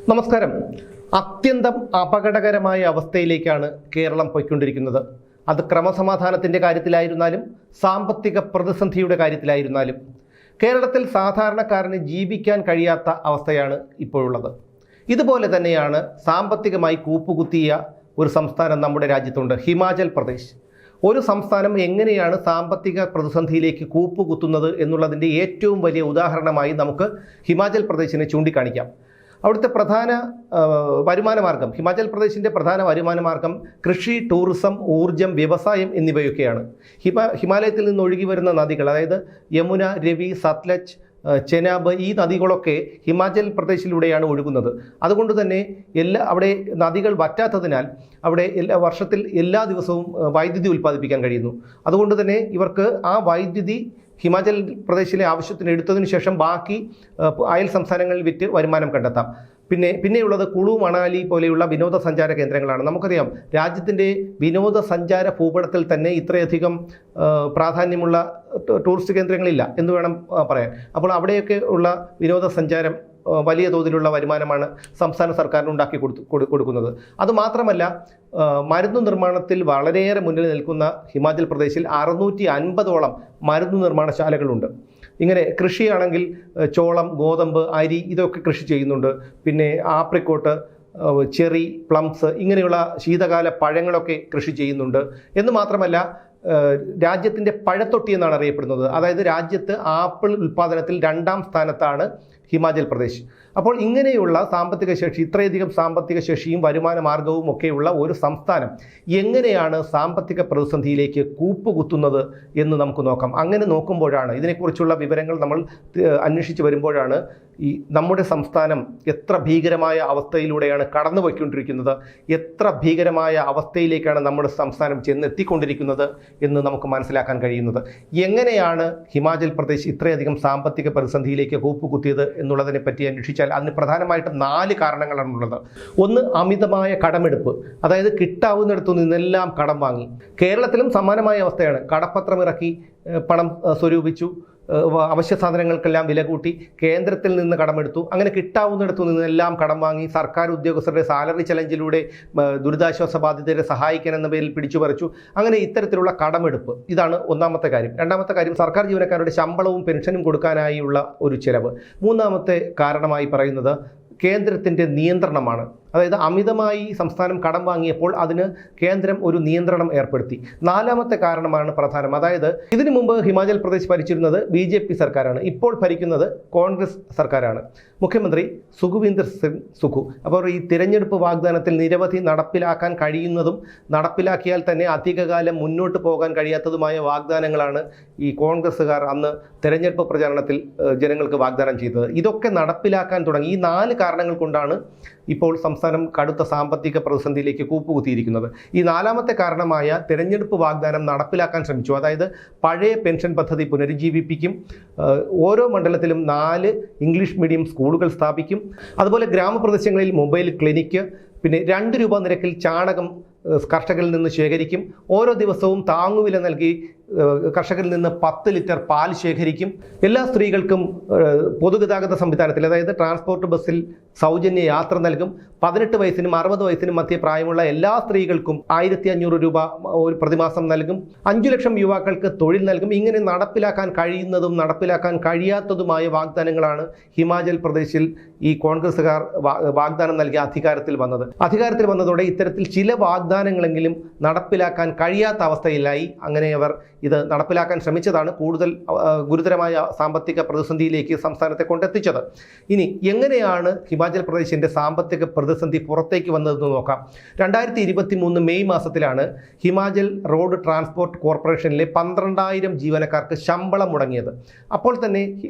നമസ്കാരം. അത്യന്തം അപകടകരമായ അവസ്ഥയിലേക്കാണ് കേരളം പോയിക്കൊണ്ടിരിക്കുന്നത്. അത് ക്രമസമാധാനത്തിൻ്റെ കാര്യത്തിലായിരുന്നാലും സാമ്പത്തിക പ്രതിസന്ധിയുടെ കാര്യത്തിലായിരുന്നാലും കേരളത്തിൽ സാധാരണക്കാരന് ജീവിക്കാൻ കഴിയാത്ത അവസ്ഥയാണ് ഇപ്പോഴുള്ളത്. ഇതുപോലെ തന്നെയാണ് സാമ്പത്തികമായി കൂപ്പുകുത്തിയ ഒരു സംസ്ഥാനം നമ്മുടെ രാജ്യത്തുണ്ട്, ഹിമാചൽ പ്രദേശ്. ഒരു സംസ്ഥാനം എങ്ങനെയാണ് സാമ്പത്തിക പ്രതിസന്ധിയിലേക്ക് കൂപ്പുകുത്തുന്നത് എന്നുള്ളതിൻ്റെ ഏറ്റവും വലിയ ഉദാഹരണമായി നമുക്ക് ഹിമാചൽ പ്രദേശിനെ ചൂണ്ടിക്കാണിക്കാം. അവിടുത്തെ പ്രധാന വരുമാന മാർഗം, ഹിമാചൽ പ്രദേശിൻ്റെ പ്രധാന വരുമാന മാർഗം കൃഷി, ടൂറിസം, ഊർജം, വ്യവസായം എന്നിവയൊക്കെയാണ്. ഹിമാലയത്തിൽ നിന്ന് ഒഴുകി വരുന്ന നദികൾ, അതായത് യമുന, രവി, സത്ലജ്, ചെനാബ്, ഈ നദികളൊക്കെ ഹിമാചൽ പ്രദേശിലൂടെയാണ് ഒഴുകുന്നത്. അതുകൊണ്ട് തന്നെ അവിടെ നദികൾ വറ്റാത്തതിനാൽ അവിടെ വർഷത്തിൽ എല്ലാ ദിവസവും വൈദ്യുതി ഉൽപ്പാദിപ്പിക്കാൻ കഴിയുന്നു. അതുകൊണ്ട് തന്നെ ഇവർക്ക് ആ വൈദ്യുതി ഹിമാചൽ പ്രദേശിലെ ആവശ്യത്തിന് എടുത്തതിനു ശേഷം ബാക്കി അയൽ സംസ്ഥാനങ്ങളിൽ വിറ്റ് വരുമാനം കണ്ടെത്താം. പിന്നെയുള്ളത് കുളു, മണാലി പോലെയുള്ള വിനോദസഞ്ചാര കേന്ദ്രങ്ങളാണ്. നമുക്കറിയാം, രാജ്യത്തിൻ്റെ വിനോദസഞ്ചാര ഭൂപടത്തിൽ തന്നെ ഇത്രയധികം പ്രാധാന്യമുള്ള ടൂറിസ്റ്റ് കേന്ദ്രങ്ങളില്ല എന്ന് വേണം പറയാൻ. അപ്പോൾ അവിടെയൊക്കെ ഉള്ള വിനോദസഞ്ചാരം വലിയ തോതിലുള്ള വരുമാനമാണ് സംസ്ഥാന സർക്കാരിന് ഉണ്ടാക്കി കൊടുക്കുന്നത്. അതുമാത്രമല്ല, മരുന്ന് നിർമ്മാണത്തിൽ വളരെയേറെ മുന്നിൽ നിൽക്കുന്ന ഹിമാചൽ പ്രദേശിൽ 650ഓളം മരുന്ന് നിർമ്മാണശാലകളുണ്ട്. ഇങ്ങനെ കൃഷിയാണെങ്കിൽ ചോളം, ഗോതമ്പ്, അരി ഇതൊക്കെ കൃഷി ചെയ്യുന്നുണ്ട്. പിന്നെ ആപ്രിക്കോട്ട്, ചെറി, പ്ലംസ് ഇങ്ങനെയുള്ള ശീതകാല പഴങ്ങളൊക്കെ കൃഷി ചെയ്യുന്നുണ്ട്. എന്ന് മാത്രമല്ല, രാജ്യത്തിൻ്റെ പഴത്തൊട്ടി എന്നാണ് അറിയപ്പെടുന്നത്. അതായത് രാജ്യത്ത് ആപ്പിൾ ഉൽപ്പാദനത്തിൽ 2ാം സ്ഥാനത്താണ് ഹിമാചൽ പ്രദേശ്. അപ്പോൾ ഇങ്ങനെയുള്ള സാമ്പത്തിക ശേഷി, ഇത്രയധികം സാമ്പത്തിക ശേഷിയും വരുമാന മാർഗവും ഒക്കെയുള്ള ഒരു സംസ്ഥാനം എങ്ങനെയാണ് സാമ്പത്തിക പ്രതിസന്ധിയിലേക്ക് കൂപ്പുകുത്തുന്നത് എന്ന് നമുക്ക് നോക്കാം. അങ്ങനെ നോക്കുമ്പോഴാണ്, ഇതിനെക്കുറിച്ചുള്ള വിവരങ്ങൾ നമ്മൾ അന്വേഷിച്ച് വരുമ്പോഴാണ് നമ്മുടെ സംസ്ഥാനം എത്ര ഭീകരമായ അവസ്ഥയിലൂടെയാണ് കടന്നുപോയിക്കൊണ്ടിരിക്കുന്നത്, എത്ര ഭീകരമായ അവസ്ഥയിലേക്കാണ് നമ്മുടെ സംസ്ഥാനം ചെന്നെത്തിക്കൊണ്ടിരിക്കുന്നത് എന്ന് നമുക്ക് മനസ്സിലാക്കാൻ കഴിയുന്നത്. എങ്ങനെയാണ് ഹിമാചൽ പ്രദേശ് ഇത്രയധികം സാമ്പത്തിക പ്രതിസന്ധിയിലേക്ക് കൂപ്പുകുത്തിയത് എന്നുള്ളതിനെ പറ്റി അന്വേഷിച്ചാൽ അതിന് പ്രധാനമായിട്ടും 4 കാരണങ്ങളാണുള്ളത്. ഒന്ന്, അമിതമായ കടമെടുപ്പ്. അതായത് കിട്ടാവുന്നിടത്തു നിന്നെല്ലാം കടം വാങ്ങി. കേരളത്തിലും സമാനമായ അവസ്ഥയാണ്. കടപ്പത്രം ഇറക്കി പണം സ്വരൂപിച്ചു, അവശ്യ സാധനങ്ങൾക്കെല്ലാം വില കൂട്ടി, കേന്ദ്രത്തിൽ നിന്ന് കടമെടുത്തു, അങ്ങനെ കിട്ടാവുന്നിടത്തു നിന്നെല്ലാം കടം വാങ്ങി, സർക്കാർ ഉദ്യോഗസ്ഥരുടെ സാലറി ചലഞ്ചിലൂടെ ദുരിതാശ്വാസ ബാധിതരെ സഹായിക്കാൻ എന്ന പേരിൽ പിടിച്ചുപറിച്ചു. അങ്ങനെ ഇത്തരത്തിലുള്ള കടമെടുപ്പ്, ഇതാണ് ഒന്നാമത്തെ കാര്യം. രണ്ടാമത്തെ കാര്യം, സർക്കാർ ജീവനക്കാരുടെ ശമ്പളവും പെൻഷനും കൊടുക്കാനായുള്ള ഒരു ചെലവ്. മൂന്നാമത്തെ കാരണമായി പറയുന്നത് കേന്ദ്രത്തിൻ്റെ നിയന്ത്രണമാണ്. അതായത് അമിതമായി സംസ്ഥാനം കടം വാങ്ങിയപ്പോൾ അതിന് കേന്ദ്രം ഒരു നിയന്ത്രണം ഏർപ്പെടുത്തി. 4ാമത്തെ കാരണമാണ് പ്രധാനം. അതായത് ഇതിനു മുമ്പ് ഹിമാചൽ പ്രദേശ് ഭരിച്ചിരുന്നത് BJP സർക്കാരാണ്, ഇപ്പോൾ ഭരിക്കുന്നത് കോൺഗ്രസ് സർക്കാരാണ്. മുഖ്യമന്ത്രി സുഖ്വീന്ദർ സിംഗ് സുഖു. അപ്പോൾ ഈ തിരഞ്ഞെടുപ്പ് വാഗ്ദാനത്തിൽ നിരവധി നടപ്പിലാക്കാൻ കഴിയുന്നതും നടപ്പിലാക്കിയാൽ തന്നെ അധികകാലം മുന്നോട്ട് പോകാൻ കഴിയാത്തതുമായ വാഗ്ദാനങ്ങളാണ് ഈ കോൺഗ്രസ്സുകാർ അന്ന് തിരഞ്ഞെടുപ്പ് പ്രചാരണത്തിൽ ജനങ്ങൾക്ക് വാഗ്ദാനം ചെയ്തത്. ഇതൊക്കെ നടപ്പിലാക്കാൻ തുടങ്ങി. ഈ 4 കാരണങ്ങൾ കൊണ്ടാണ് ഇപ്പോൾ സംസ്ഥാനം കടുത്ത സാമ്പത്തിക പ്രതിസന്ധിയിലേക്ക് കൂപ്പുകുത്തിയിരിക്കുന്നത്. ഈ 4ാമത്തെ കാരണമായ തിരഞ്ഞെടുപ്പ് വാഗ്ദാനം നടപ്പിലാക്കാൻ ശ്രമിച്ചു. അതായത് പഴയ പെൻഷൻ പദ്ധതി പുനരുജ്ജീവിപ്പിക്കും, ഓരോ മണ്ഡലത്തിലും 4 ഇംഗ്ലീഷ് മീഡിയം സ്കൂളുകൾ സ്ഥാപിക്കും, അതുപോലെ ഗ്രാമപ്രദേശങ്ങളിൽ മൊബൈൽ ക്ലിനിക്ക്, പിന്നെ 2 രൂപ നിരക്കിൽ ചാണകം കർഷകരിൽ നിന്ന് ശേഖരിക്കും, ഓരോ ദിവസവും താങ്ങുവില നൽകി കർഷകരിൽ നിന്ന് 10 ലിറ്റർ പാൽ ശേഖരിക്കും, എല്ലാ സ്ത്രീകൾക്കും പൊതുഗതാഗത സംവിധാനത്തിൽ, അതായത് ട്രാൻസ്പോർട്ട് ബസ്സിൽ സൗജന്യ യാത്ര നൽകും, 18 വയസ്സിനും 60 വയസ്സിനും മധ്യ പ്രായമുള്ള എല്ലാ സ്ത്രീകൾക്കും 1500 രൂപ ഒരു പ്രതിമാസം നൽകും, 5 ലക്ഷം യുവാക്കൾക്ക് തൊഴിൽ നൽകും. ഇങ്ങനെ നടപ്പിലാക്കാൻ കഴിയുന്നതും നടപ്പിലാക്കാൻ കഴിയാത്തതുമായ വാഗ്ദാനങ്ങളാണ് ഹിമാചൽ പ്രദേശിൽ ഈ കോൺഗ്രസ്സുകാർ വാഗ്ദാനം നൽകി അധികാരത്തിൽ വന്നതോടെ ഇത്തരത്തിൽ ചില വാഗ്ദാനങ്ങളെങ്കിലും നടപ്പിലാക്കാൻ കഴിയാത്ത അവസ്ഥയിലായി. അങ്ങനെ അവർ ഇത് നടപ്പിലാക്കാൻ ശ്രമിച്ചതാണ് കൂടുതൽ ഗുരുതരമായ സാമ്പത്തിക പ്രതിസന്ധിയിലേക്ക് സംസ്ഥാനത്തെ കൊണ്ടെത്തിച്ചത്. ഇനി എങ്ങനെയാണ് ഹിമാചൽ പ്രദേശിൻ്റെ സാമ്പത്തിക പ്രതിസന്ധി പുറത്തേക്ക് വന്നതെന്ന് നോക്കാം. 2023 മെയ് മാസത്തിലാണ് ഹിമാചൽ റോഡ് ട്രാൻസ്പോർട്ട് കോർപ്പറേഷനിലെ 12,000 ജീവനക്കാർക്ക് ശമ്പളം മുടങ്ങിയത്. അപ്പോൾ തന്നെ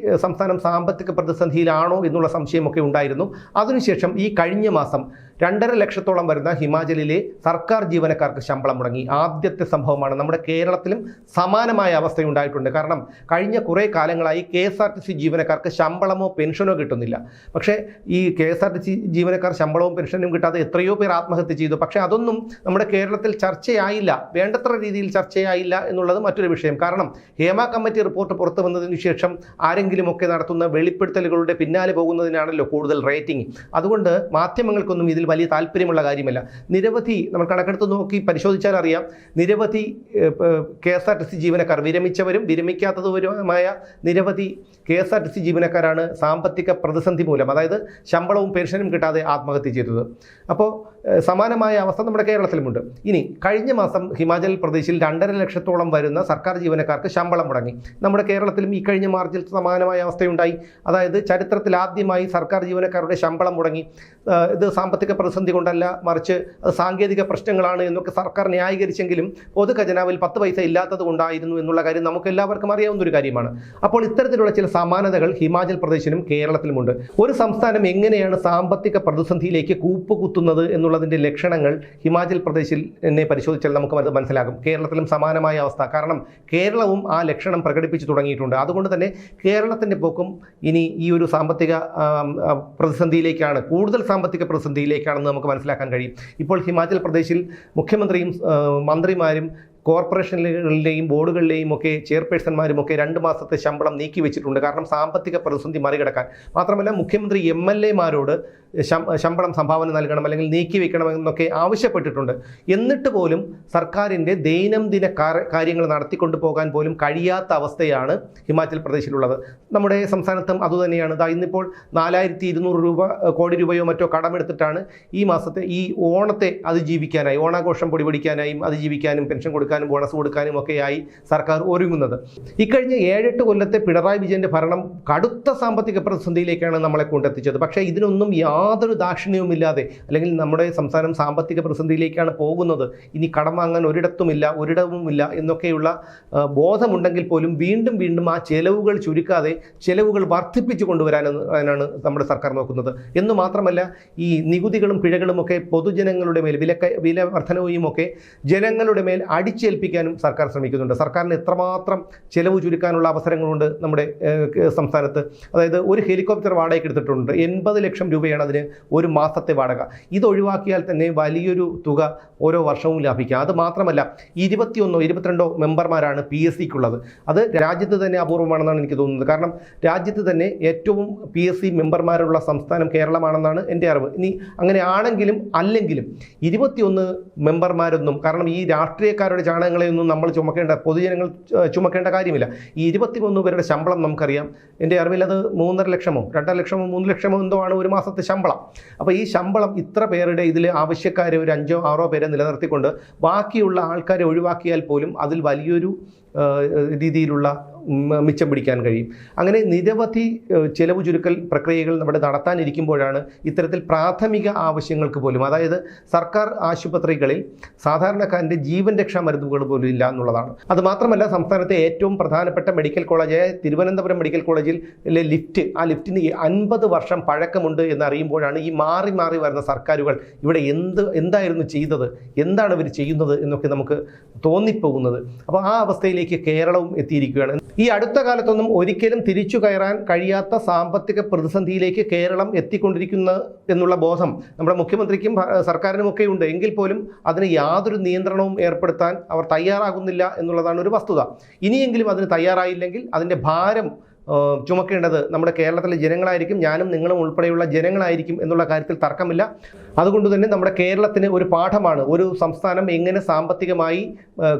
സംസ്ഥാനം സാമ്പത്തിക പ്രതിസന്ധിയിലാണോ എന്നുള്ള സംശയമൊക്കെ ഉണ്ടായിരുന്നു. അതിനുശേഷം ഈ കഴിഞ്ഞ മാസം 2.5 ലക്ഷത്തോളം വരുന്ന ഹിമാചലിലെ സർക്കാർ ജീവനക്കാർക്ക് ശമ്പളം മുടങ്ങി. ആദ്യത്തെ സംഭവമാണ്. നമ്മുടെ കേരളത്തിലും സമാനമായ അവസ്ഥയുണ്ടായിട്ടുണ്ട്. കാരണം കഴിഞ്ഞ കുറേ കാലങ്ങളായി KSRTC ജീവനക്കാർക്ക് ശമ്പളമോ പെൻഷനോ കിട്ടുന്നില്ല. പക്ഷേ ഈ KSRTC ജീവനക്കാർ ശമ്പളവും പെൻഷനും കിട്ടാതെ എത്രയോ പേർ ആത്മഹത്യ ചെയ്തു. പക്ഷേ അതൊന്നും നമ്മുടെ കേരളത്തിൽ ചർച്ചയായില്ല, വേണ്ടത്ര രീതിയിൽ ചർച്ചയായില്ല എന്നുള്ളത് മറ്റൊരു വിഷയം. കാരണം ഹേമ കമ്മിറ്റി റിപ്പോർട്ട് പുറത്തു വന്നതിന് ശേഷം ആരെങ്കിലുമൊക്കെ നടത്തുന്ന വെളിപ്പെടുത്തലുകളുടെ പിന്നാലെ പോകുന്നതിനാണല്ലോ കൂടുതൽ റേറ്റിംഗ്. അതുകൊണ്ട് മാധ്യമങ്ങൾക്കൊന്നും ഇതിൽ വലിയ താല്പര്യമുള്ള കാര്യമല്ല. നിരവധി നമ്മൾ കണക്കെടുത്ത് നോക്കി പരിശോധിച്ചാൽ അറിയാം, നിരവധി KSRTC ജീവനക്കാർ, വിരമിച്ചവരും വിരമിക്കാത്തതുമായ നിരവധി KSRTC ജീവനക്കാരാണ് സാമ്പത്തിക പ്രതിസന്ധി മൂലം, അതായത് ശമ്പളവും പെൻഷനും കിട്ടാതെ ആത്മഹത്യ ചെയ്തത്. അപ്പോൾ സമാനമായ അവസ്ഥ നമ്മുടെ കേരളത്തിലുമുണ്ട്. ഇനി കഴിഞ്ഞ മാസം ഹിമാചൽ പ്രദേശിൽ 2.5 ലക്ഷത്തോളം വരുന്ന സർക്കാർ ജീവനക്കാർക്ക് ശമ്പളം മുടങ്ങി. നമ്മുടെ കേരളത്തിലും ഈ കഴിഞ്ഞ മാർച്ചിൽ സമാനമായ അവസ്ഥയുണ്ടായി. അതായത് ചരിത്രത്തിൽ ആദ്യമായി സർക്കാർ ജീവനക്കാരുടെ ശമ്പളം മുടങ്ങി. ഇത് സാമ്പത്തിക പ്രതിസന്ധി കൊണ്ടല്ല, മറിച്ച് അത് സാങ്കേതിക പ്രശ്നങ്ങളാണ് എന്നൊക്കെ സർക്കാർ ന്യായീകരിച്ചെങ്കിലും പൊതു ഖജനാവിൽ 10 പൈസ ഇല്ലാത്തത് കൊണ്ടായിരുന്നു എന്നുള്ള കാര്യം നമുക്ക് എല്ലാവർക്കും അറിയാവുന്ന ഒരു കാര്യമാണ്. അപ്പോൾ ഇത്തരത്തിലുള്ള ചില സമാനതകൾ ഹിമാചൽ പ്രദേശിനും കേരളത്തിലുമുണ്ട്. ഒരു സംസ്ഥാനം എങ്ങനെയാണ് സാമ്പത്തിക പ്രതിസന്ധിയിലേക്ക് കൂപ്പുകുത്തുന്നത് എന്നുള്ളതിൻ്റെ ലക്ഷണങ്ങൾ ഹിമാചൽ പ്രദേശിൽ എന്നെ പരിശോധിച്ചാൽ നമുക്ക് അത് മനസ്സിലാകും. കേരളത്തിലും സമാനമായ അവസ്ഥ. കാരണം കേരളവും ആ ലക്ഷണം പ്രകടിപ്പിച്ചു തുടങ്ങിയിട്ടുണ്ട്. അതുകൊണ്ട് തന്നെ കേരളത്തിൻ്റെ പോക്കും ഇനി ഈ ഒരു സാമ്പത്തിക പ്രതിസന്ധിയിലേക്കാണ്, കൂടുതൽ സാമ്പത്തിക പ്രതിസന്ധിയിലേക്കാണെന്ന് നമുക്ക് മനസ്സിലാക്കാൻ കഴിയും. ഇപ്പോൾ ഹിമാചൽ പ്രദേശിൽ മുഖ്യമന്ത്രിയും മന്ത്രിമാരും കോർപ്പറേഷനുകളുടെയും ബോർഡുകളിലെയും ഒക്കെ ചെയർപേഴ്സൺമാരും ഒക്കെ 2 മാസത്തെ ശമ്പളം നീക്കി വെച്ചിട്ടുണ്ട്. കാരണം സാമ്പത്തിക പ്രതിസന്ധി മറികടക്കാൻ. മാത്രമല്ല മുഖ്യമന്ത്രി MLA-മാരോട് ശമ്പളം സംഭാവന നൽകണം അല്ലെങ്കിൽ നീക്കി വെക്കണമെന്നൊക്കെ ആവശ്യപ്പെട്ടിട്ടുണ്ട്. എന്നിട്ട് പോലും സർക്കാരിൻ്റെ ദൈനംദിന കാര്യങ്ങൾ നടത്തിക്കൊണ്ടു പോകാൻ പോലും കഴിയാത്ത അവസ്ഥയാണ് ഹിമാചൽ പ്രദേശിലുള്ളത്. നമ്മുടെ സംസ്ഥാനത്തും അതുതന്നെയാണ്. ഇന്നിപ്പോൾ 4200 കോടി രൂപയോ മറ്റോ കടമെടുത്തിട്ടാണ് ഈ മാസത്തെ ഈ ഓണത്തെ അതിജീവിക്കാനായി, ഓണാഘോഷം പൊടിപിടിക്കാനായും അതിജീവിക്കാനും പെൻഷൻ കൊടുക്കാനും ബോണസ് കൊടുക്കാനും ഒക്കെയായി സർക്കാർ ഒരുങ്ങുന്നത്. ഇക്കഴിഞ്ഞ 7-8 കൊല്ലത്തെ പിണറായി വിജയൻ്റെ ഭരണം കടുത്ത സാമ്പത്തിക പ്രതിസന്ധിയിലേക്കാണ് നമ്മളെ കൊണ്ടെത്തിച്ചത്. പക്ഷേ ഇതിനൊന്നും യാതൊരു ദാക്ഷിണ്യവുമില്ലാതെ, അല്ലെങ്കിൽ നമ്മുടെ സംസ്ഥാനം സാമ്പത്തിക പ്രതിസന്ധിയിലേക്കാണ് പോകുന്നത്, ഇനി കടം വാങ്ങാൻ ഒരിടവുമില്ല എന്നൊക്കെയുള്ള ബോധമുണ്ടെങ്കിൽ പോലും വീണ്ടും വീണ്ടും ആ ചെലവുകൾ ചുരുക്കാതെ ചെലവുകൾ വർദ്ധിപ്പിച്ചു കൊണ്ടുവരാനാണ് നമ്മുടെ സർക്കാർ നോക്കുന്നത്. എന്നു മാത്രമല്ല ഈ നികുതികളും പിഴകളും ഒക്കെ പൊതുജനങ്ങളുടെ മേൽ, വില വർധനവും ഒക്കെ ജനങ്ങളുടെ മേൽ അടിച്ചേൽപ്പിക്കാനും സർക്കാർ ശ്രമിക്കുന്നുണ്ട്. സർക്കാരിന് എത്രമാത്രം ചെലവ് ചുരുക്കാനുള്ള അവസരങ്ങളുണ്ട് നമ്മുടെ സംസ്ഥാനത്ത്. അതായത് ഒരു ഹെലികോപ്റ്റർ വാടകയ്ക്ക് എടുത്തിട്ടുണ്ട്. 80 ലക്ഷം രൂപയാണ് അതിന് ഒരു മാസത്തെ വാടക. ഇത് ഒഴിവാക്കിയാൽ തന്നെ വലിയൊരു തുക ഓരോ വർഷവും ലാഭിക്കാം. അത് മാത്രമല്ല 21-22 മെമ്പർമാരാണ് PSCക്കുള്ളത്. അത് രാജ്യത്ത് തന്നെ അപൂർവമാണെന്നാണ് എനിക്ക് തോന്നുന്നത്. കാരണം രാജ്യത്ത് തന്നെ ഏറ്റവും PSC മെമ്പർമാരുള്ള സംസ്ഥാനം കേരളമാണെന്നാണ് എൻ്റെ അറിവ്. ഇനി അങ്ങനെ ആണെങ്കിലും അല്ലെങ്കിലും 21 മെമ്പർമാരൊന്നും, കാരണം ഈ രാഷ്ട്രീയക്കാരുടെ ചാണകങ്ങളെയൊന്നും നമ്മൾ പൊതുജനങ്ങൾ ചുമക്കേണ്ട കാര്യമില്ല. ഈ 21 പേരുടെ ശമ്പളം നമുക്കറിയാം. എൻ്റെ അറിവിൽ അത് 3.5 ലക്ഷമോ 2 ലക്ഷമോ 3 ലക്ഷമോ എന്തോ ആണ് ഒരു മാസത്തെ ശമ്പളം. അപ്പോൾ ഈ ശമ്പളം ഇത്ര പേരുടെ ഇതിൽ ആവശ്യക്കാരെ ഒരു 5-6 പേരെ നിലനിർത്തിക്കൊണ്ട് ബാക്കിയുള്ള ആൾക്കാരെ ഒഴിവാക്കിയാൽ പോലും അതിൽ വലിയൊരു രീതിയിലുള്ള മിച്ചം പിടിക്കാൻ കഴിയും. അങ്ങനെ നിരവധി ചെലവ് ചുരുക്കൽ പ്രക്രിയകൾ നമ്മുടെ നടത്താനിരിക്കുമ്പോഴാണ് ഇത്തരത്തിൽ പ്രാഥമിക ആവശ്യങ്ങൾക്ക് പോലും, അതായത് സർക്കാർ ആശുപത്രികളിൽ സാധാരണക്കാരൻ്റെ ജീവൻ രക്ഷാ മരുന്നുകൾ പോലും ഇല്ല എന്നുള്ളതാണ്. അതുമാത്രമല്ല സംസ്ഥാനത്തെ ഏറ്റവും പ്രധാനപ്പെട്ട മെഡിക്കൽ കോളേജായ തിരുവനന്തപുരം മെഡിക്കൽ കോളേജിലെ ആ ലിഫ്റ്റിന് 50 വർഷം പഴക്കമുണ്ട് എന്നറിയുമ്പോഴാണ് ഈ മാറി മാറി വരുന്ന സർക്കാരുകൾ ഇവിടെ എന്തായിരുന്നു ചെയ്തത്, എന്താണ് ഇവർ ചെയ്യുന്നത് എന്നൊക്കെ നമുക്ക് തോന്നിപ്പോകുന്നത്. അപ്പോൾ ആ അവസ്ഥയിലേക്ക് കേരളവും എത്തിയിരിക്കുകയാണ്. ഈ അടുത്ത കാലത്തൊന്നും ഒരിക്കലും തിരിച്ചു കയറാൻ കഴിയാത്ത സാമ്പത്തിക പ്രതിസന്ധിയിലേക്ക് കേരളം എത്തിക്കൊണ്ടിരിക്കുന്ന എന്നുള്ള ബോധം നമ്മുടെ മുഖ്യമന്ത്രിക്കും സർക്കാരിനുമൊക്കെ ഉണ്ട്. എങ്കിൽ പോലും അതിന് യാതൊരു നിയന്ത്രണവും ഏർപ്പെടുത്താൻ അവർ തയ്യാറാകുന്നില്ല എന്നുള്ളതാണ് ഒരു വസ്തുത. ഇനിയെങ്കിലും അതിന് തയ്യാറായില്ലെങ്കിൽ അതിൻ്റെ ഭാരം ചുമക്കേണ്ടത് നമ്മുടെ കേരളത്തിലെ ജനങ്ങളായിരിക്കും, ഞാനും നിങ്ങളും ഉൾപ്പെടെയുള്ള ജനങ്ങളായിരിക്കും എന്നുള്ള കാര്യത്തിൽ തർക്കമില്ല. അതുകൊണ്ട് തന്നെ നമ്മുടെ കേരളത്തിന് ഒരു പാഠമാണ് ഒരു സംസ്ഥാനം എങ്ങനെ സാമ്പത്തികമായി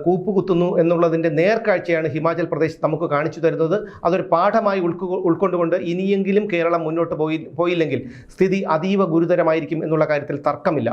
കൂപ്പുകുത്തുന്നു എന്നുള്ളതിൻ്റെ നേർക്കാഴ്ചയാണ് ഹിമാചൽ പ്രദേശ് നമുക്ക് കാണിച്ചു തരുന്നത്. അതൊരു പാഠമായി ഉൾക്കൊണ്ടുകൊണ്ട് ഇനിയെങ്കിലും കേരളം മുന്നോട്ട് പോയില്ലെങ്കിൽ സ്ഥിതി അതീവ ഗുരുതരമായിരിക്കും എന്നുള്ള കാര്യത്തിൽ തർക്കമില്ല.